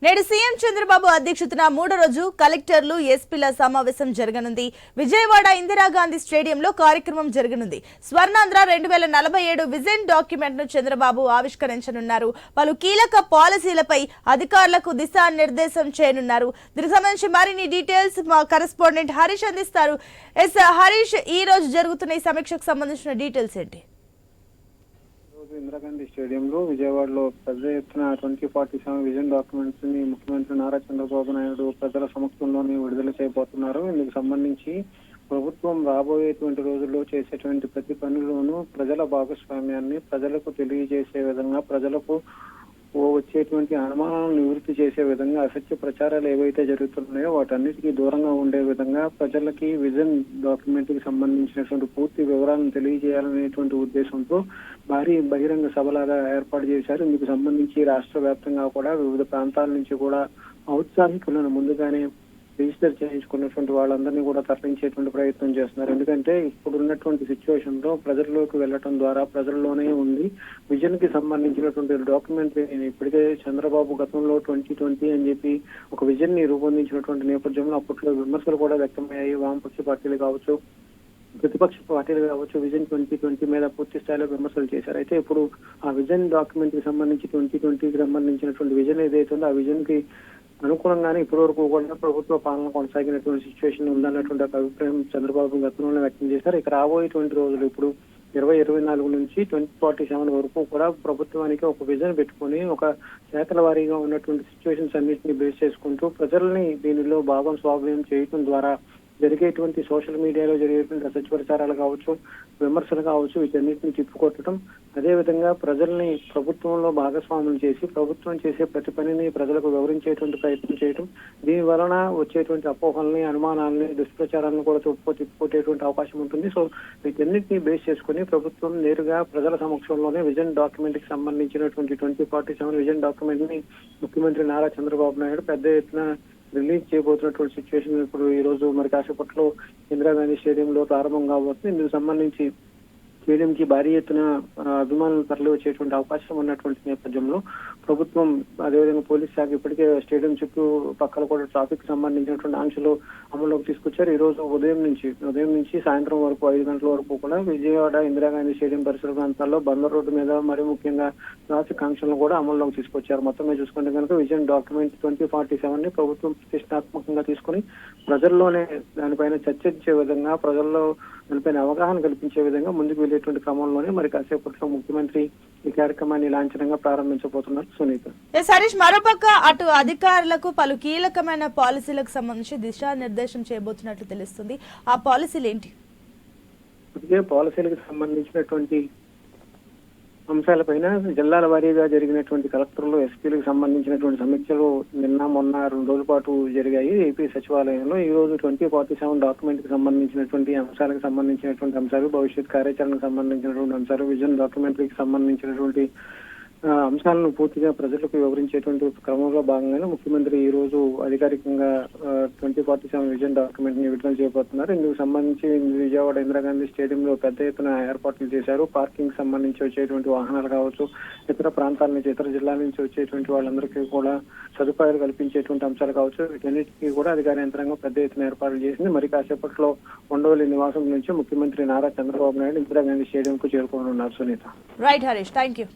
నేడు సీఎం చంద్రబాబు అధ్యక్షతన మూడో రోజు కలెక్టర్లు ఎస్పీల సమావేశం జరగనుంది. విజయవాడ ఇందిరాగాంధీ స్టేడియంలో కార్యక్రమం జరగనుంది. స్వర్ణాంధ్ర 2047 విజన్ డాక్యుమెంట్ ను చంద్రబాబు ఆవిష్కరించనున్నారు. పలు కీలక పాలసీలపై అధికారులకు దిశానిర్దేశం చేయనున్నారు. దీనికి సంబంధించి మరిన్ని డీటెయిల్స్ మా కరెస్పాండెంట్ హరీష్ అందిస్తారు. హరీష్, ఈ రోజు జరుగుతున్న ఈ సమీక్షకు సంబంధించిన డీటెయిల్స్ ఏంటి? ఇందిరాగాంధీ స్టేడియంలో విజయవాడలో పెద్ద ఎత్తున 2047 విజన్ డాక్యుమెంట్స్ ని ముఖ్యమంత్రి నారా చంద్రబాబు నాయుడు ప్రజల సమక్షంలోనే విడుదల చేయబోతున్నారు. ఇందుకు సంబంధించి ప్రభుత్వం రాబోయేటువంటి రోజుల్లో చేసేటువంటి ప్రతి పనుల్లోనూ ప్రజల భాగస్వామ్యాన్ని ప్రజలకు తెలియజేసే విధంగా, ప్రజలకు వచ్చేటువంటి అనుమానాలను నివృత్తి చేసే విధంగా, అసత్య ప్రచారాలు ఏవైతే జరుగుతున్నాయో వాటన్నిటికీ దూరంగా ఉండే విధంగా ప్రజలకి విజన్ డాక్యుమెంట్ కి సంబంధించినటువంటి పూర్తి వివరాలను తెలియజేయాలనేటువంటి ఉద్దేశంతో భారీ బహిరంగ సభలాగా ఏర్పాటు చేశారు. ఇందుకు సంబంధించి రాష్ట్ర వ్యాప్తంగా కూడా వివిధ ప్రాంతాల నుంచి కూడా ఔత్సాహికులను ముందుగానే రిజిస్టర్ చేయించుకున్నటువంటి వాళ్ళందరినీ కూడా తరలించేటువంటి ప్రయత్నం చేస్తున్నారు. ఎందుకంటే ఇప్పుడు ఉన్నటువంటి సిచ్యువేషన్ లో ప్రజల్లోకి వెళ్లడం ద్వారా ప్రజల్లోనే ఉంది. విజన్ కి సంబంధించినటువంటి డాక్యుమెంటరీని ఇప్పటికే చంద్రబాబు గతంలో 2020 అని చెప్పి ఒక విజన్ ని రూపొందించినటువంటి నేపథ్యంలో అప్పట్లో విమర్శలు కూడా వ్యక్తమయ్యాయి. వామపక్ష పార్టీలు కావచ్చు, ప్రతిపక్ష పార్టీలు కావచ్చు, విజన్ 2020 మీద పూర్తి స్థాయిలో విమర్శలు చేశారు. అయితే ఇప్పుడు ఆ విజన్ డాక్యుమెంట్ కి సంబంధించి 2020కి సంబంధించినటువంటి విజన్ ఏదైతే ఉందో ఆ విజన్ కి అనుకూలంగానే ఇప్పటి వరకు కూడా ప్రభుత్వ పాలన కొనసాగినటువంటి సిచ్యువేషన్ ఉందన్నటువంటి ఒక అభిప్రాయం చంద్రబాబు గతంలోనే వ్యక్తం చేశారు. ఇక రాబోయేటువంటి రోజులు ఇప్పుడు 2024 నుంచి 2047 వరకు కూడా ప్రభుత్వానికి ఒక విజన్ పెట్టుకుని ఒక శాఖల వారీగా ఉన్నటువంటి సిచ్యువేషన్స్ అన్నింటినీ బేస్ చేసుకుంటూ ప్రజల్ని దీనిలో భాగస్వామ్యం చేయడం ద్వారా జరిగేటువంటి సోషల్ మీడియాలో జరిగేటువంటి అసత్య ప్రచారాలు కావచ్చు, విమర్శలు కావచ్చు, వీటన్నిటిని తిప్పుకొట్టడం, అదేవిధంగా ప్రజల్ని ప్రభుత్వంలో భాగస్వాములు చేసి ప్రభుత్వం చేసే ప్రతి పనిని ప్రజలకు వివరించేటువంటి ప్రయత్నం చేయడం, దీని వలన వచ్చేటువంటి అపోహల్ని, అనుమానాలని, దుష్ప్రచారాలను కూడా తిప్పుకొట్టేటువంటి అవకాశం ఉంటుంది. సో వీటన్నిటిని బేస్ చేసుకుని ప్రభుత్వం నేరుగా ప్రజల సమక్షంలోనే విజన్ డాక్యుమెంట్ కి సంబంధించినటువంటి 2047 విజన్ డాక్యుమెంట్ ని ముఖ్యమంత్రి నారా చంద్రబాబు నాయుడు పెద్ద ఎత్తున రిలీజ్ చేయబోతున్నటువంటి సిచ్యువేషన్ ఇప్పుడు ఈ రోజు మరి కాసేపట్లో ఇందిరాగాంధీ స్టేడియంలో ప్రారంభం కాబోతుంది. ఇందుకు సంబంధించి స్టేడియం కి భారీ ఎత్తున అభిమానులు తరలి వచ్చేటువంటి అవకాశం ఉన్నటువంటి నేపథ్యంలో ప్రభుత్వం, అదేవిధంగా పోలీస్ శాఖ ఇప్పటికే స్టేడియం చుట్టూ పక్కల కూడా ట్రాఫిక్ సంబంధించినటువంటి ఆంక్షలు అమల్లోకి తీసుకొచ్చారు. ఈ రోజు ఉదయం నుంచి సాయంత్రం వరకు 5 గంటల వరకు కూడా విజయవాడ ఇందిరాగాంధీ స్టేడియం పరిసర ప్రాంతాల్లో బందర్ రోడ్డు మీద మరి ముఖ్యంగా ట్రాఫిక్ ఆంక్షలను కూడా అమల్లోకి తీసుకొచ్చారు. మొత్తం మీద చూసుకుంటే కనుక విజన్ డాక్యుమెంట్ 2047 ని ప్రభుత్వం ప్రతిష్టాత్మకంగా తీసుకుని ప్రజల్లోనే దానిపైన చర్చించే విధంగా, ప్రజల్లో దానిపైన అవగాహన కల్పించే విధంగా ముందుకు వెళ్లేటువంటి క్రమంలోనే మరి కాసేపట్లో ముఖ్యమంత్రి ఈ కార్యక్రమాన్ని లాంఛనంగా ప్రారంభించబోతున్నారు. సునీత, హరీష్, మరోపక్క అటు అధికారులకు పలు కీలకమైన పాలసీలకు సంబంధించి దిశానిర్దేశం చేయబోతున్నట్లు తెలుస్తుంది. ఆ పాలసీలు ఏంటి? ఇదే పాలసీలకు సంబంధించినటువంటి అంశాలపైన జిల్లాల వారీగా జరిగినటువంటి కలెక్టర్లు, ఎస్పీలకు సంబంధించినటువంటి సమీక్షలు నిన్న మొన్న 2 రోజుల పాటు జరిగాయి ఏపీ సచివాలయంలో. ఈ రోజు 2047 డాక్యుమెంట్ కి సంబంధించినటువంటి అంశాలకు సంబంధించినటువంటి అంశాలు, భవిష్యత్ కార్యాచరణకు సంబంధించినటువంటి అంశాలు, విజన్ డాక్యుమెంటరీకి సంబంధించినటువంటి అంశాలను పూర్తిగా ప్రజలకు వివరించేటువంటి క్రమంలో భాగంగానే ముఖ్యమంత్రి ఈ రోజు అధికారికంగా 2047 విజన్ డాక్యుమెంట్ ని విడుదల చేయబోతున్నారు. ఇందుకు సంబంధించి విజయవాడ ఇందిరాగాంధీ స్టేడియంలో పెద్ద ఎత్తున ఏర్పాట్లు చేశారు. పార్కింగ్ సంబంధించి వచ్చేటువంటి వాహనాలు కావచ్చు, ఇతర ప్రాంతాల నుంచి, ఇతర జిల్లాల నుంచి వచ్చేటువంటి వాళ్ళందరికీ కూడా సదుపాయాలు కల్పించేటువంటి అంశాలు కావచ్చు, వీటన్నిటికీ కూడా అధికార యంత్రాంగం పెద్ద ఎత్తున ఏర్పాట్లు చేసింది. మరి కాసేపట్లో ఉండవల్లి నివాసం నుంచి ముఖ్యమంత్రి నారా చంద్రబాబు నాయుడు ఇందిరాగాంధీ స్టేడియం కు చేరుకోనున్నారు. Sunitha, right Harish, thank you.